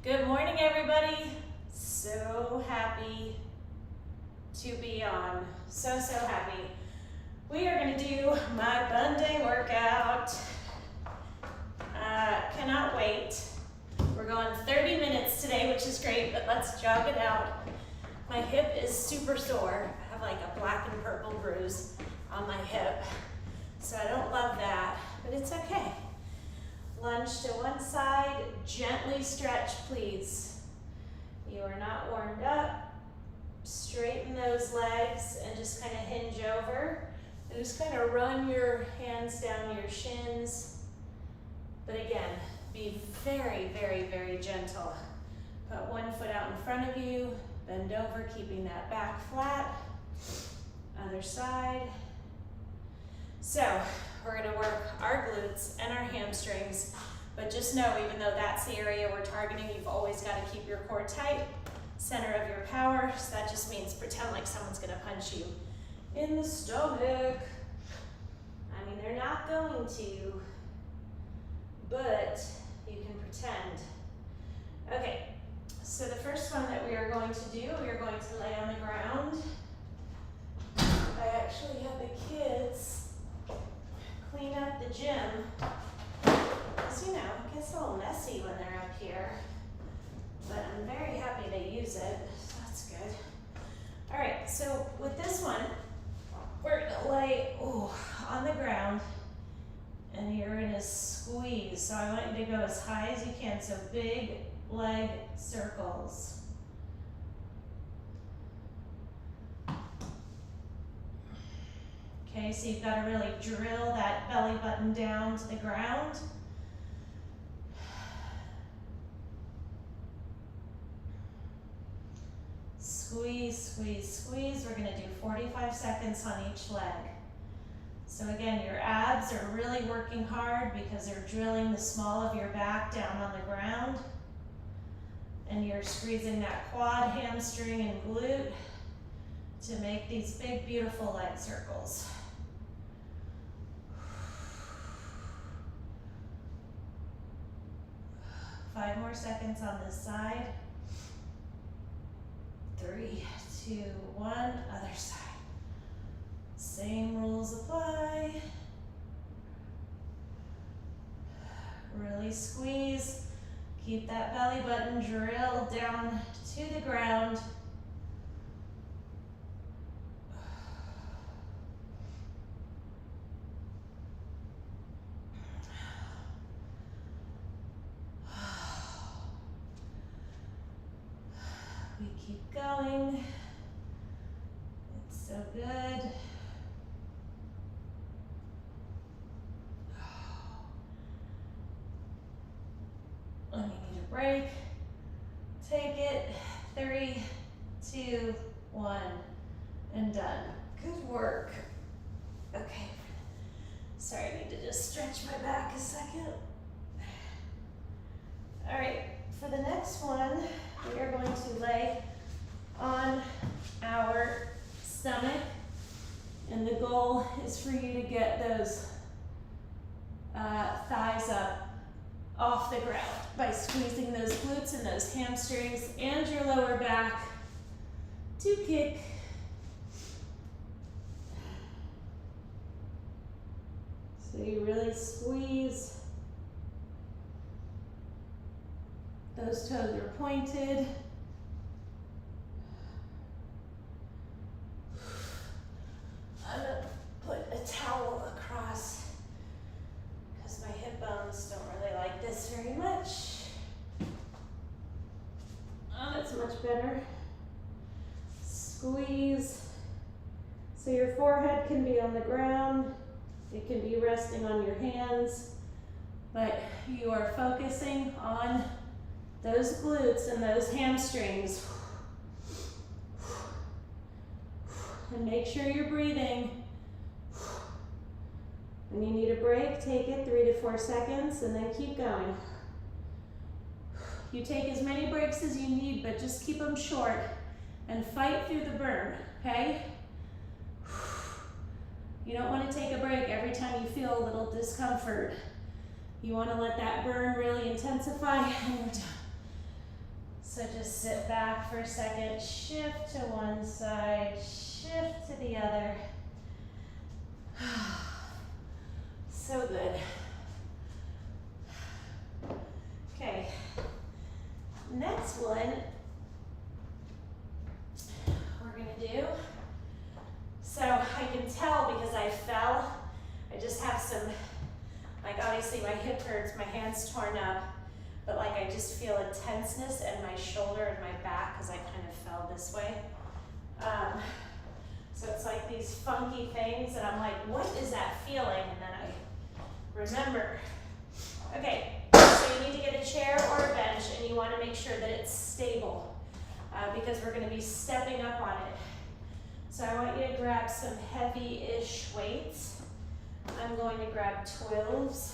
Good morning, everybody. So happy to be on. So happy. We are going to do my Bunday workout. Cannot wait. We're going 30 minutes today, which is great, but let's jog it out. My hip is super sore. I have like a black and purple bruise on my hip, so I don't love that, but it's okay. Lunge to one side, gently stretch, please. You are not warmed up. Straighten those legs and just kind of hinge over. And just kind of run your hands down your shins. But again, be very gentle. Put one foot out in front of you, bend over, keeping that back flat. Other side. So, we're going to work our glutes and our hamstrings, but just know, even though that's the area we're targeting, you've always got to keep your core tight, center of your power. So that just means pretend like someone's going to punch you in the stomach. I mean, they're not going to, but you can pretend. Okay, so the first one that we are going to do, we are going to lay on the ground. I actually have the kids clean up the gym, because you know, it gets a little messy when they're up here, but I'm very happy they use it, so that's good. All right, so with this one, we're gonna lay on the ground, and you're gonna squeeze. So I want you to go as high as you can, so big leg circles. Okay, so you've got to really drill that belly button down to the ground. Squeeze, squeeze, squeeze. We're going to do 45 seconds on each leg. So again, your abs are really working hard because they're drilling the small of your back down on the ground. And you're squeezing that quad, hamstring, and glute to make these big, beautiful leg circles. 5 more seconds on this side. 3, 2, 1, other side. Same rules apply. Really squeeze. Keep that belly button drilled down to the ground. We keep going. It's so good. When you need a break, take it. 3, 2, 1, and done. Good work. Okay. Sorry, I need to just stretch my back a second. All right, for the next one, we are going to lay on our stomach, and the goal is for you to get those thighs up off the ground by squeezing those glutes and those hamstrings and your lower back to kick. So you really squeeze. Those toes are pointed. I'm gonna put a towel across because my hip bones don't really like this very much. Oh, that's much better. Squeeze. So your forehead can be on the ground. It can be resting on your hands, but you are focusing on those glutes and those hamstrings. And make sure you're breathing. When you need a break, take it 3 to 4 seconds and then keep going. You take as many breaks as you need, but just keep them short and fight through the burn, okay? You don't want to take a break every time you feel a little discomfort. You want to let that burn really intensify, and we're done. So just sit back for a second, shift to one side, shift to the other. So good. Okay, next one we're gonna do. So I can tell because I fell, I just have some, like obviously my hip hurts, my hand's torn up, but like I just feel a tenseness in my shoulder and my back because I kind of fell this way. So it's like these funky things and I'm like, what is that feeling? And then I remember. Okay, so you need to get a chair or a bench and you want to make sure that it's stable because we're going to be stepping up on it. So I want you to grab some heavy-ish weights. I'm going to grab 12s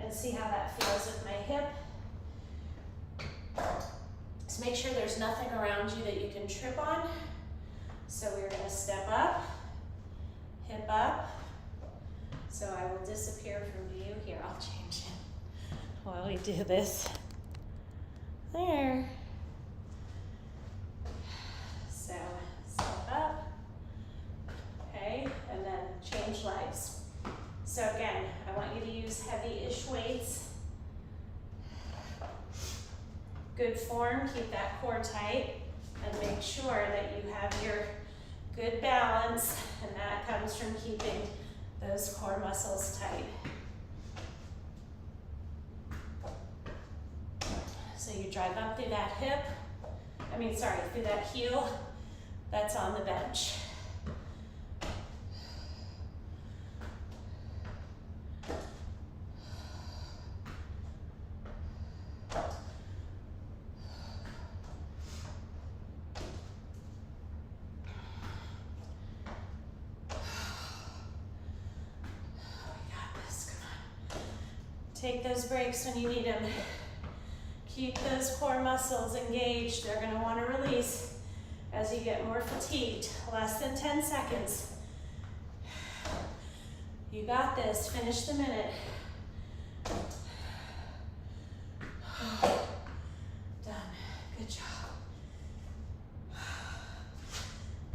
and see how that feels with my hip. So make sure there's nothing around you that you can trip on. So we're going to step up, hip up. So I will disappear from view. Here, I'll change it while we do this. There. So step up, okay, and then change legs. So again, I want you to use heavy-ish weights. Good form, keep that core tight, and make sure that you have your good balance, and that comes from keeping those core muscles tight. So you drive up through that hip, through that heel, that's on the bench. Take those breaks when you need them. Keep those core muscles engaged. They're going to want to release as you get more fatigued. Less than 10 seconds. You got this. Finish the minute. Done. Good job.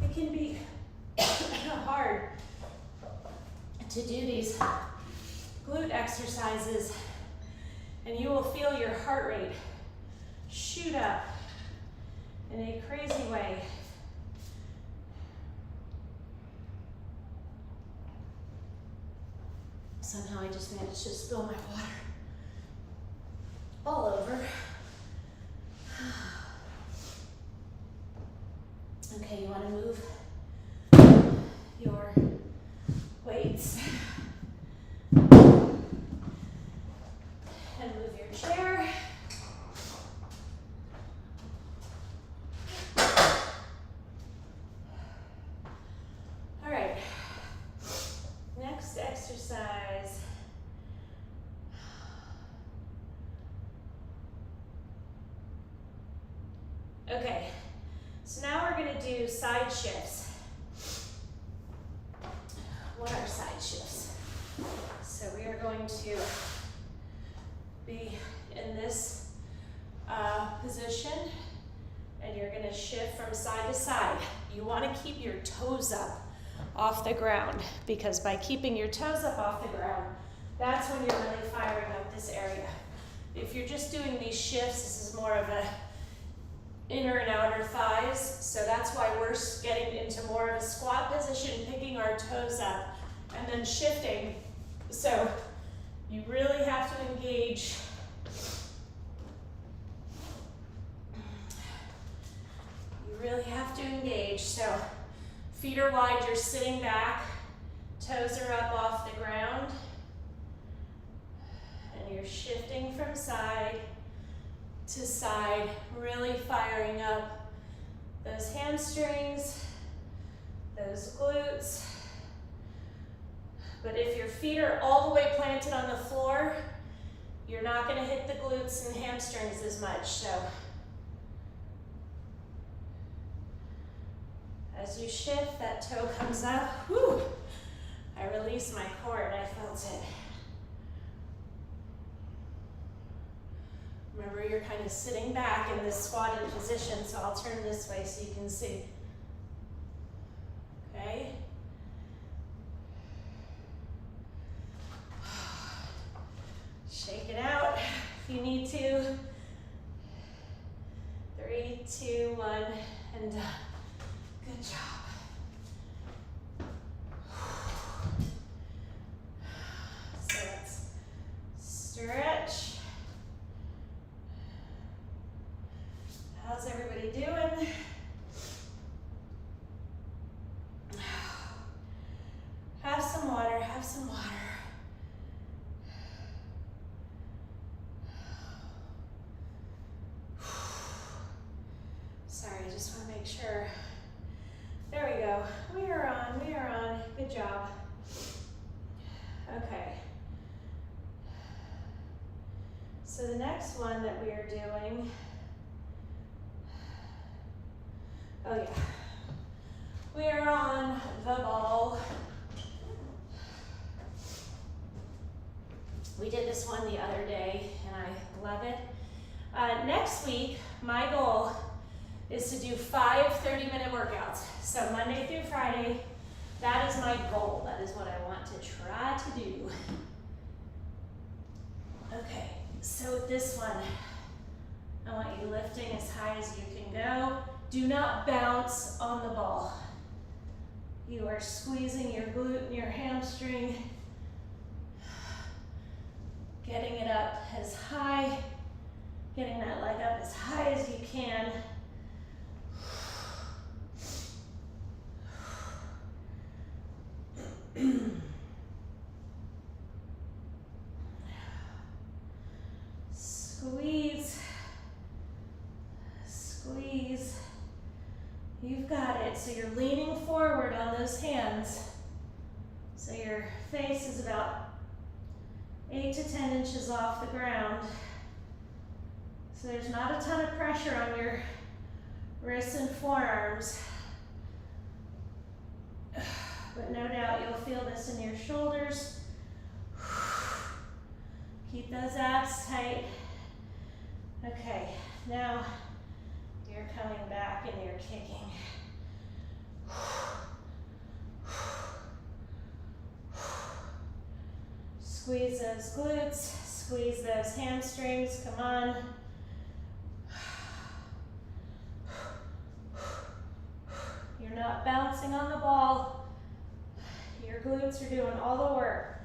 It can be hard to do these glute exercises, and you will feel your heart rate shoot up in a crazy way. Somehow I just managed to spill my water all over. Okay, you want to move your weights. And move your chair. All right, next exercise. Okay, so now we're going to do side shifts. What are side shifts? So we are going to be in this position, and you're going to shift from side to side. You want to keep your toes up off the ground, because by keeping your toes up off the ground, that's when you're really firing up this area. If you're just doing these shifts, this is more of a inner and outer thighs, so that's why we're getting into more of a squat position, picking our toes up, and then shifting. So you really have to engage. You really have to engage. So feet are wide, you're sitting back, toes are up off the ground, and you're shifting from side to side, really firing up those hamstrings, those glutes. But if your feet are all the way planted on the floor, you're not going to hit the glutes and hamstrings as much. So as you shift, that toe comes up. Whew, I released my core and I felt it. Remember, you're kind of sitting back in this squatted position, so I'll turn this way so you can see. Okay? Shake it out if you need to. 3, 2, 1, and done. Good job. So let's stretch. How's everybody doing? Have some water, have some water. Sorry, I just want to make sure. There we go. We are on, we are on. Good job. Okay. So the next one that we are doing, oh yeah, we are on the ball. We did this one the other day and I love it. Next week, my goal is to do 5 30-minute workouts. So Monday through Friday, that is my goal. That is what I want to try to do. Okay, so with this one, I want you lifting as high as you can go. Do not bounce on the ball. You are squeezing your glute and your hamstring, getting it up as high, getting that leg up as high as you can. Squeeze, squeeze. You've got it. So you're leaning forward on those hands. So your face is about 8 to 10 inches off the ground. So there's not a ton of pressure on your wrists and forearms. But no doubt you'll feel this in your shoulders. Keep those abs tight. Okay, now you're coming back and you're kicking. Squeeze those glutes, squeeze those hamstrings, come on. You're not bouncing on the ball. Your glutes are doing all the work.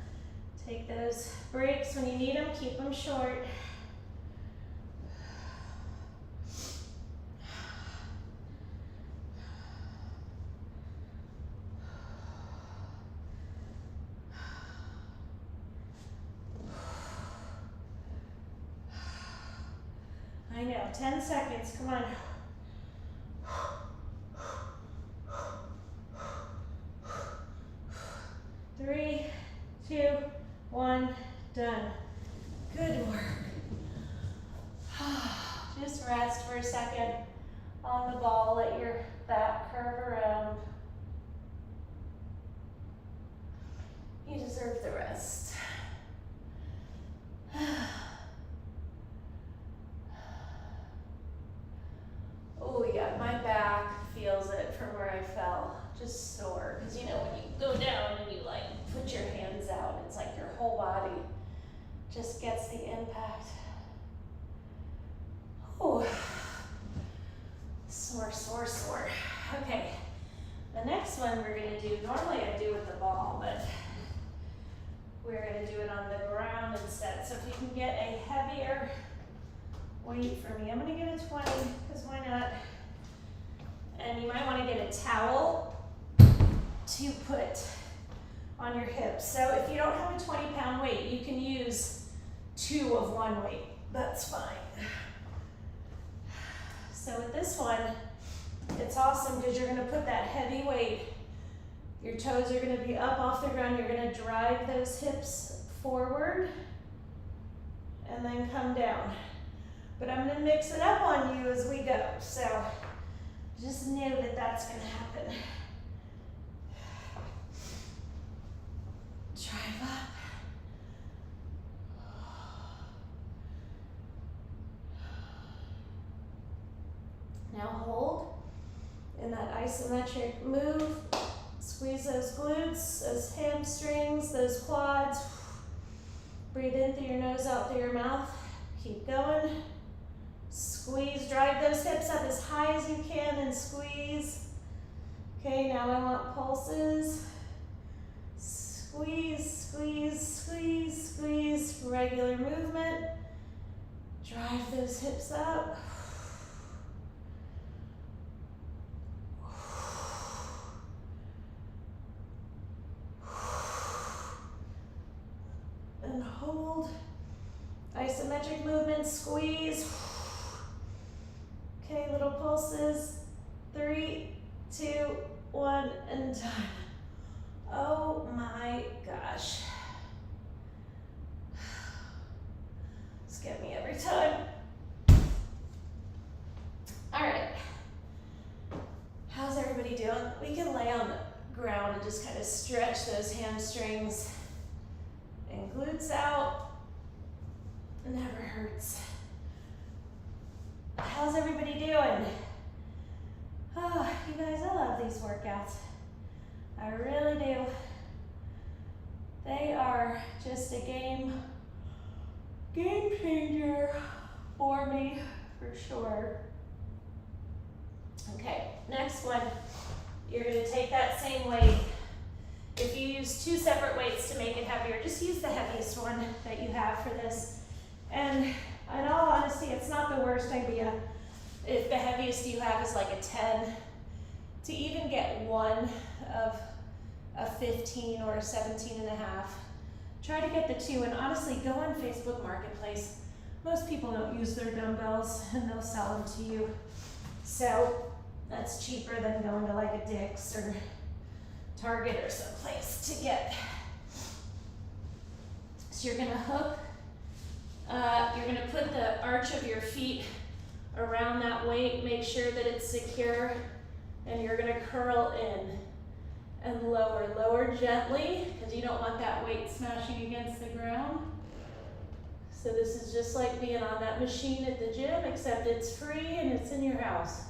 Take those breaks when you need them, keep them short. I know, 10 seconds, come on. 3, 2, 1, done. Good work. Just rest for a second on the ball, let your back curve around. You deserve the rest. Oh yeah, my back feels it from where I fell. Just sore, because you know when you go down and you like put your hands out, it's like your whole body just gets the impact. Oh, sore, sore, sore. Okay, the next one we're gonna do, normally I do with the ball, but we're gonna do it on the ground instead. So if you can get a heavier weight for me, I'm gonna get a 20, because why not? And you might wanna get a towel to put on your hips. So if you don't have a 20-pound weight, you can use 2 of one weight. That's fine. So with this one, it's awesome because you're gonna put that heavy weight. Your toes are gonna be up off the ground. You're gonna drive those hips forward and then come down. But I'm gonna mix it up on you as we go. So just know that that's gonna happen. Drive up. Now hold in that isometric move. Squeeze those glutes, those hamstrings, those quads. Breathe in through your nose, out through your mouth. Keep going. Squeeze, drive those hips up as high as you can and squeeze. Okay, now I want pulses. Squeeze, squeeze, squeeze, squeeze. Regular movement. Drive those hips up. And hold. Isometric movement, squeeze. Okay, little pulses. 3, 2, 1, and done. Oh my gosh. It's get me every time. All right. How's everybody doing? We can lay on the ground and just kind of stretch those hamstrings and glutes out. It never hurts. How's everybody doing? Oh, you guys, I love these workouts. I really do. They are just a game changer for me, for sure. Okay, next one. You're gonna take that same weight. If you use 2 separate weights to make it heavier, just use the heaviest one that you have for this. And in all honesty, it's not the worst idea if the heaviest you have is like a 10, to even get one of a 15 or a 17 and a half. Try to get the 2, and honestly, go on Facebook Marketplace. Most people don't use their dumbbells and they'll sell them to you. So that's cheaper than going to like a Dick's or Target or someplace to get. So you're gonna hook, you're gonna put the arch of your feet around that weight, make sure that it's secure, and you're gonna curl in and lower. Lower gently, because you don't want that weight smashing against the ground. So this is just like being on that machine at the gym, except it's free and it's in your house.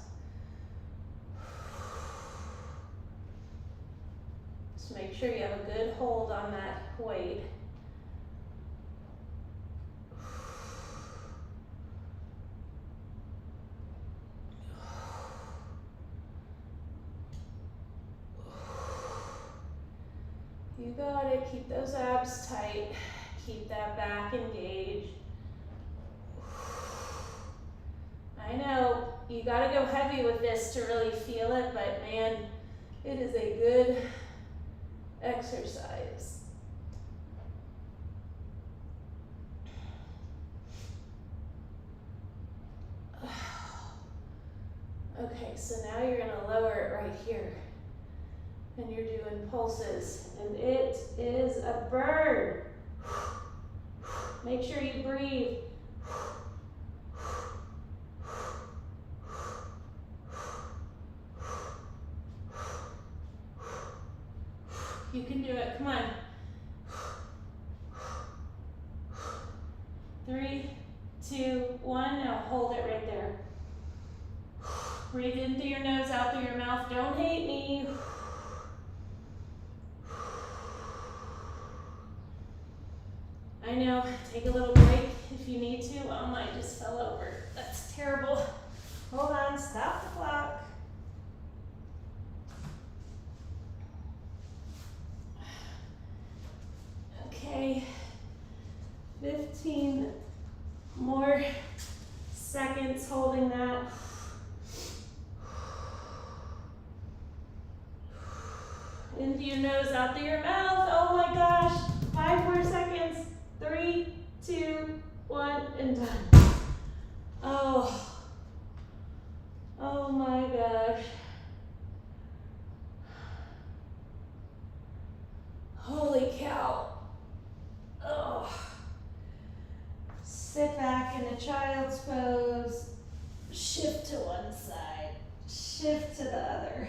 Just make sure you have a good hold on that weight. You got it. Keep those abs tight. Keep that back engaged. I know you got to go heavy with this to really feel it, but man, it is a good exercise. Okay, so now you're going to lower it right here. And you're doing pulses, and it is a bird. Make sure you breathe. You can do it, come on. 3, 2, 1, now hold it right there. Breathe in through your nose, out through your mouth. Don't hate me. I know, take a little break if you need to. Oh, mine just fell over. That's terrible. Hold on, stop the clock. Okay, 15 more seconds holding that. In through your nose, out through your mouth. Oh my gosh, 5 more seconds. 3, 2, 1, and done. Oh my gosh. Holy cow. Oh. Sit back in a child's pose. Shift to one side. Shift to the other.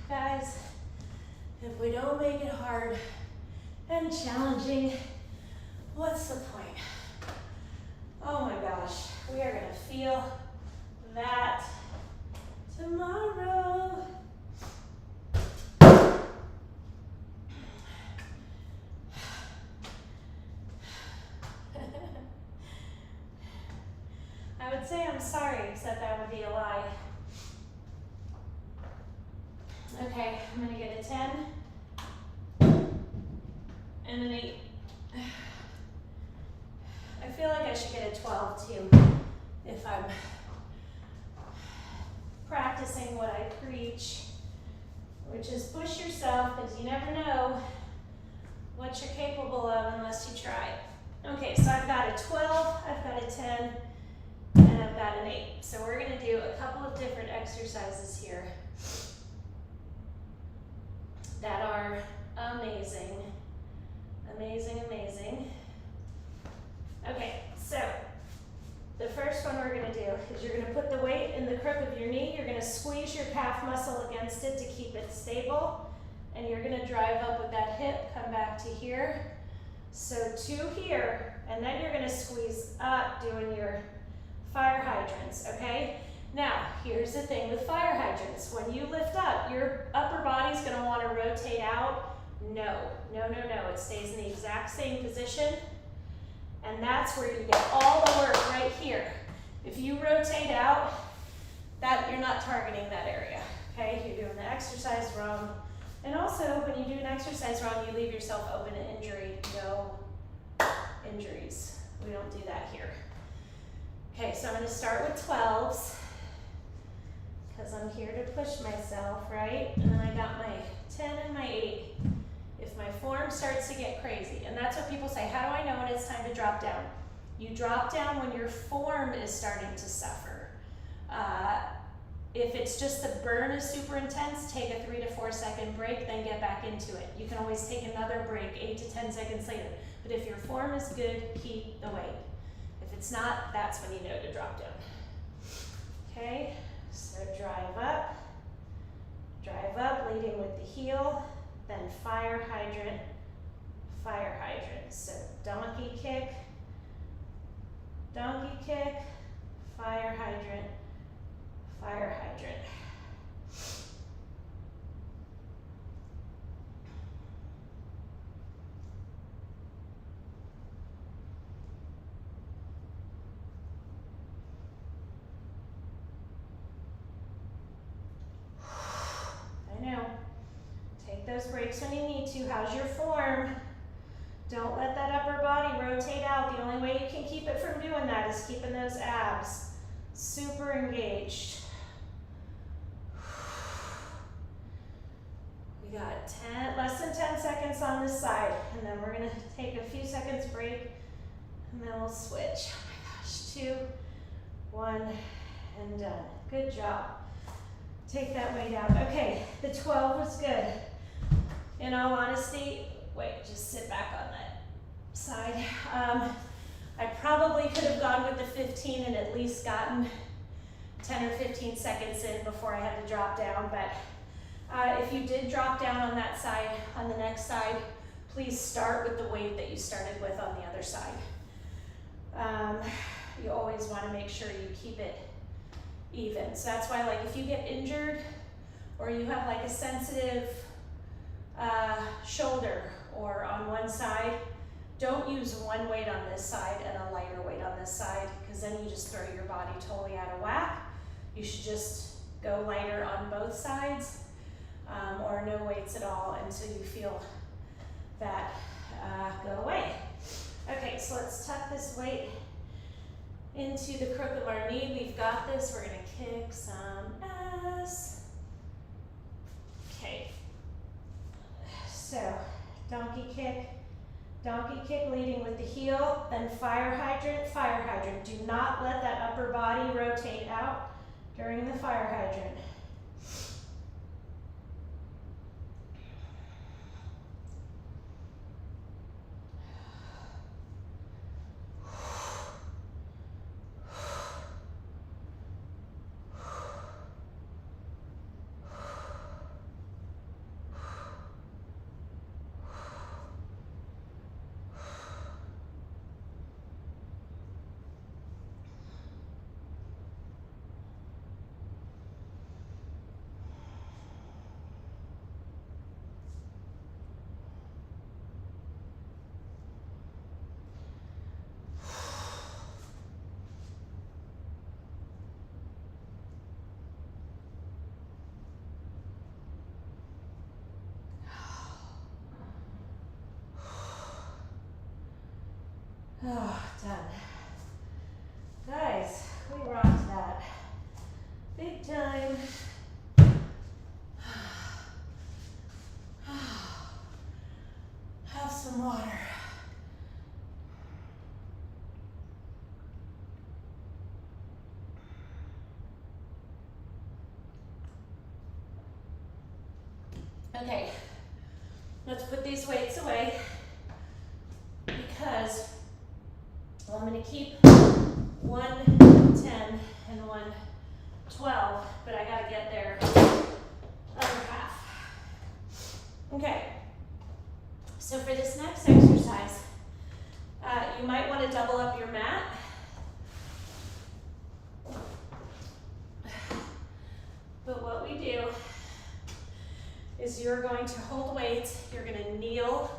Guys, if we don't make it hard and challenging, what's the point? Oh my gosh, we are gonna feel that I would say I'm sorry, except that would be a lie. Okay, I'm gonna get a 10 and an 8. I feel like I should get a 12 too, if I'm practicing what I preach, which is push yourself, because you never know what you're capable of unless you try. Okay, so I've got a 12, I've got a 10, and I've got an 8. So we're gonna do a couple of different exercises here that are amazing, amazing, amazing. Okay, so the first one we're gonna do is you're gonna put the weight in the crook of your knee, you're gonna squeeze your calf muscle against it to keep it stable, and you're gonna drive up with that hip, come back to here. So 2 here, and then you're gonna squeeze up doing your fire hydrants, okay? Now, here's the thing with fire hydrants. When you lift up, your upper body's gonna wanna rotate out. No, no, no, no, it stays in the exact same position. And that's where you get all the work right here. If you rotate out, that you're not targeting that area, okay? You're doing the exercise wrong. And also, when you do an exercise wrong, you leave yourself open to injury. No injuries. We don't do that here. Okay, so I'm gonna start with 12s, because I'm here to push myself, right? And then I got my 10 and my 8. If my form starts to get crazy, and that's what people say, how do I know when it's time to drop down? You drop down when your form is starting to suffer. If it's just the burn is super intense, take a 3 to 4 second break, then get back into it. You can always take another break 8 to 10 seconds later. But if your form is good, keep the weight. If it's not, that's when you know to drop down. Okay, so drive up, leading with the heel, then fire hydrant, fire hydrant. So donkey kick, fire hydrant, fire hydrant. I know. Take those breaks when you need to. How's your form? Don't let that upper body rotate out. The only way you can keep it from doing that is keeping those abs super engaged. We got less than 10 seconds on this side, and then we're gonna take a few seconds break, and then we'll switch. Oh my gosh, 2, 1, and done. Good job. Take that weight out. Okay, the 12 was good. In all honesty, wait, just sit back on that side. I probably could have gone with the 15 and at least gotten 10 or 15 seconds in before I had to drop down, but if you did drop down on that side, on the next side, please start with the weight that you started with on the other side. You always want to make sure you keep it even. So that's why, like, if you get injured or you have like a sensitive shoulder or on one side, don't use one weight on this side and a lighter weight on this side, because then you just throw your body totally out of whack. You should just go lighter on both sides, or no weights at all until you feel that go away. Okay, so let's tuck this weight into the crook of our knee. We've got this. We're gonna kick some ass. Okay. So, donkey kick leading with the heel, then fire hydrant, fire hydrant. Do not let that upper body rotate out during the fire hydrant. Okay, let's put these weights away because I'm going to keep 110 and 112, but I got to get their other half. Okay, so for this next exercise, you might want to double up your mat. But what we do is you're going to hold weights, you're going to kneel,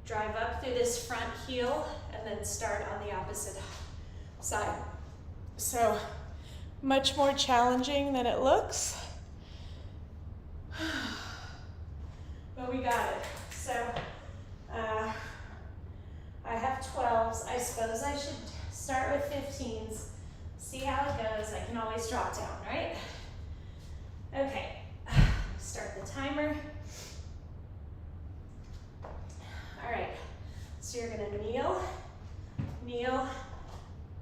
drive up through this front heel, and then start on the opposite side. So, much more challenging than it looks. But we got it. So, I have 12s. I suppose I should start with 15s. See how it goes. I can always drop down, right? Okay, start the timer. All right, so you're gonna kneel,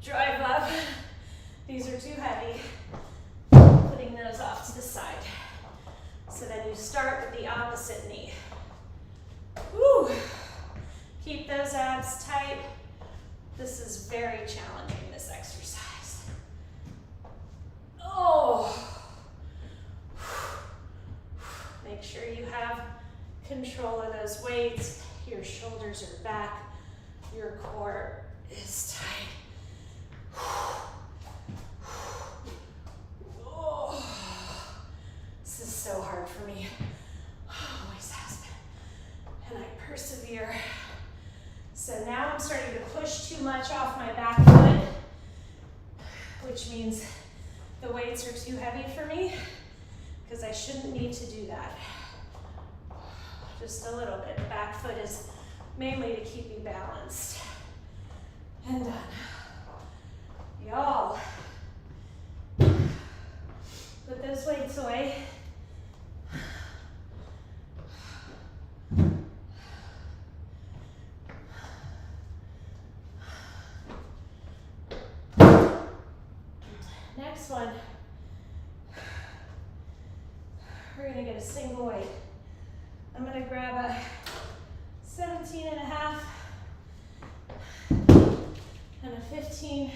drive up. These are too heavy. Putting those off to the side. So then you start with the opposite knee. Woo! Keep those abs tight. This is very challenging, this exercise. Oh! Make sure you have control of those weights. Your shoulders are back. Your core is tight. Oh, this is so hard for me. Always has been. And I persevere. So now I'm starting to push too much off my back foot, which means the weights are too heavy for me, because I shouldn't need to do that. Just a little bit. The back foot is mainly to keep you balanced. And done. Y'all, put those weights away. Next one, we're gonna get a single weight. I'm gonna grab a 17 and a half and a 15.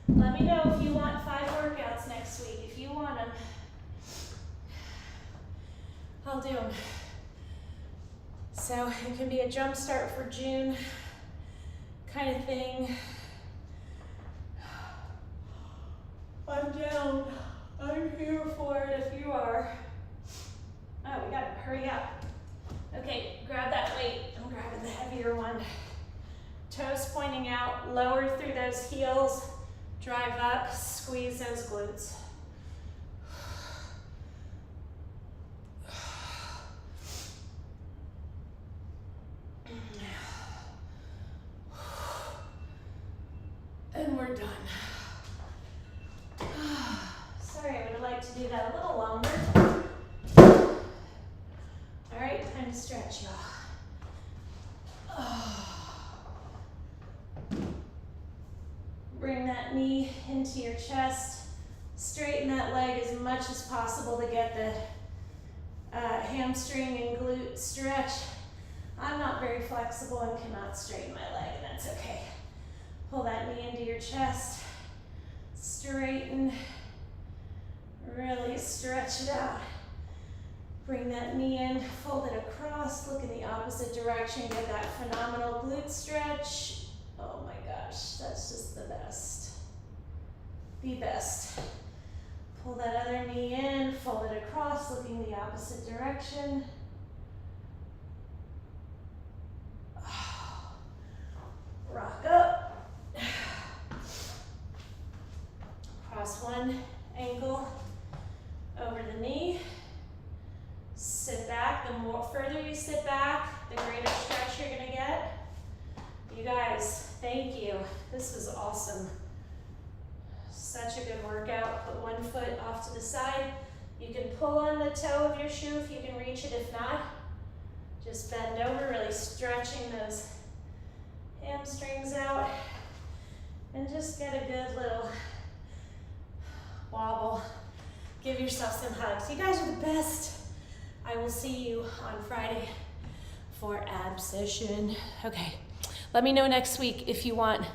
Let me know if you want 5 workouts next week. If you want them, I'll do them. So it can be a jump start for June kind of thing. I'm down. I'm here for it if you are. Oh, we gotta hurry up. Okay, grab that weight. I'm grabbing the heavier one. Toes pointing out, lower through those heels, drive up, squeeze those glutes. And we're done. Sorry, I would have liked to do that a little longer. All right, time to stretch, y'all. Bring that knee into your chest. Straighten that leg as much as possible to get the hamstring and glute stretch. I'm not very flexible and cannot straighten my leg, and that's okay. Pull that knee into your chest. Straighten. Really stretch it out. Bring that knee in, fold it across, look in the opposite direction, get that phenomenal glute stretch. Oh my gosh, that's just the best. The best. Pull that other knee in, fold it across, looking the opposite direction. Rock up. Cross one ankle over the knee. Sit back. The more further you sit back, the greater stretch you're gonna get. You guys, thank you. This was awesome. Such a good workout. Put one foot off to the side. You can pull on the toe of your shoe if you can reach it. If not, just bend over, really stretching those hamstrings out. And just get a good little wobble. Give yourself some hugs. You guys are the best. I will see you on Friday for ab session. Okay, let me know next week if you want